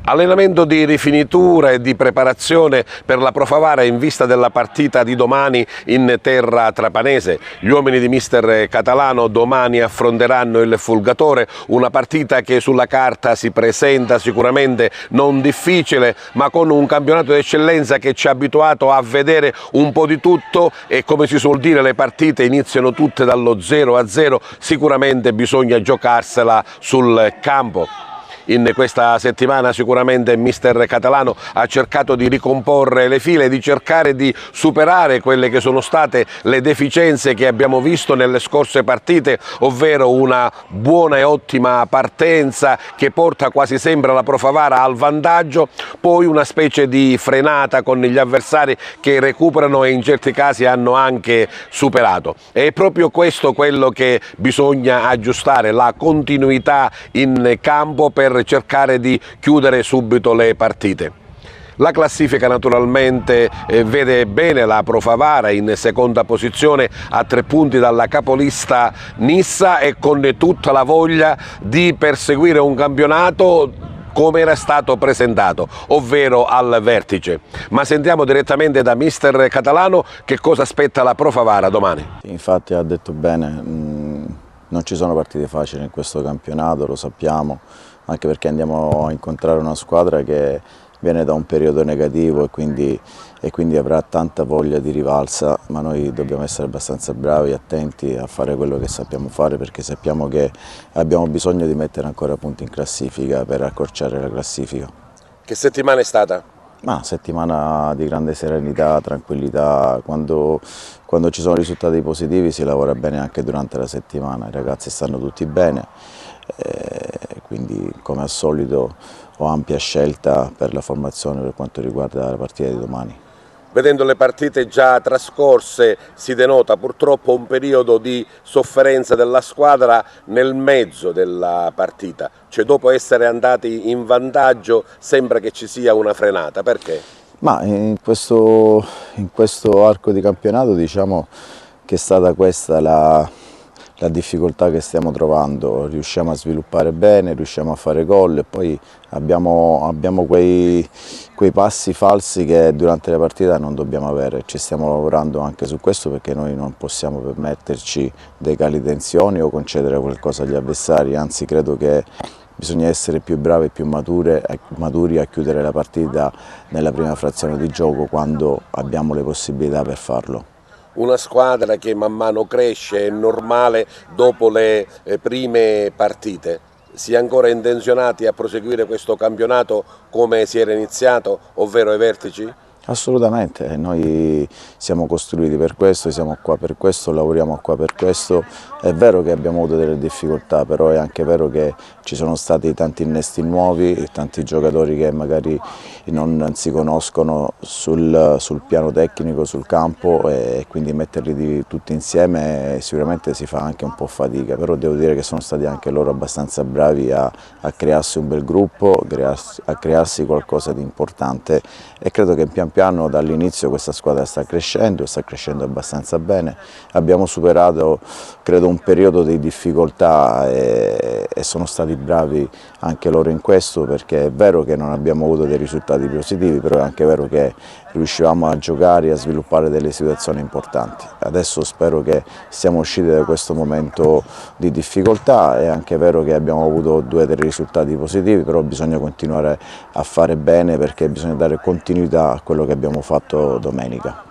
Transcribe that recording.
Allenamento di rifinitura e di preparazione per la Pro Favara in vista della partita di domani in terra trapanese. Gli uomini di mister Catalano domani affronteranno il Fulgatore, una partita che sulla carta si presenta sicuramente non difficile, ma con un campionato d'eccellenza che ci ha abituato a vedere un po' di tutto e, come si suol dire, le partite iniziano tutte dallo 0-0, sicuramente bisogna giocarsela sul campo. In questa settimana sicuramente mister Catalano ha cercato di ricomporre le file, di cercare di superare quelle che sono state le deficienze che abbiamo visto nelle scorse partite, ovvero una buona e ottima partenza che porta quasi sempre la Pro Favara al vantaggio, poi una specie di frenata con gli avversari che recuperano e in certi casi hanno anche superato. È proprio questo quello che bisogna aggiustare, la continuità in campo per cercare di chiudere subito le partite. La classifica naturalmente vede bene la Pro Favara in seconda posizione a 3 punti dalla capolista Nissa e con tutta la voglia di perseguire un campionato come era stato presentato, ovvero al vertice. Ma sentiamo direttamente da mister Catalano che cosa aspetta la Pro Favara domani. Infatti ha detto bene, non ci sono partite facili in questo campionato, lo sappiamo, anche perché andiamo a incontrare una squadra che viene da un periodo negativo e quindi avrà tanta voglia di rivalsa, ma noi dobbiamo essere abbastanza bravi e attenti a fare quello che sappiamo fare, perché sappiamo che abbiamo bisogno di mettere ancora punti in classifica per accorciare la classifica. Che settimana è stata? Una settimana di grande serenità, tranquillità, quando ci sono risultati positivi si lavora bene anche durante la settimana, i ragazzi stanno tutti bene, quindi come al solito ho ampia scelta per la formazione per quanto riguarda la partita di domani. Vedendo le partite già trascorse si denota purtroppo un periodo di sofferenza della squadra nel mezzo della partita, cioè dopo essere andati in vantaggio sembra che ci sia una frenata, perché? Ma in questo arco di campionato diciamo che è stata questa la difficoltà che stiamo trovando, riusciamo a sviluppare bene, riusciamo a fare gol e poi abbiamo quei passi falsi che durante la partita non dobbiamo avere, ci stiamo lavorando anche su questo perché noi non possiamo permetterci dei cali tensioni o concedere qualcosa agli avversari, anzi credo che bisogna essere più bravi e più maturi a chiudere la partita nella prima frazione di gioco quando abbiamo le possibilità per farlo. Una squadra che man mano cresce, è normale dopo le prime partite. Si è ancora intenzionati a proseguire questo campionato come si era iniziato, ovvero ai vertici? Assolutamente, noi siamo costruiti per questo, siamo qua per questo, lavoriamo qua per questo. È vero che abbiamo avuto delle difficoltà, però è anche vero che ci sono stati tanti innesti nuovi, tanti giocatori che magari non si conoscono sul piano tecnico, sul campo, e quindi metterli tutti insieme sicuramente si fa anche un po' fatica, però devo dire che sono stati anche loro abbastanza bravi a crearsi un bel gruppo, a crearsi qualcosa di importante e credo che pian piano dall'inizio questa squadra sta crescendo abbastanza bene. Abbiamo superato credo un periodo di difficoltà e sono stati bravi anche loro in questo, perché è vero che non abbiamo avuto dei risultati positivi, però è anche vero che riuscivamo a giocare e a sviluppare delle situazioni importanti. Adesso spero che siamo usciti da questo momento di difficoltà, è anche vero che abbiamo avuto 2 o 3 risultati positivi, però bisogna continuare a fare bene perché bisogna dare continuità a quello che abbiamo fatto domenica.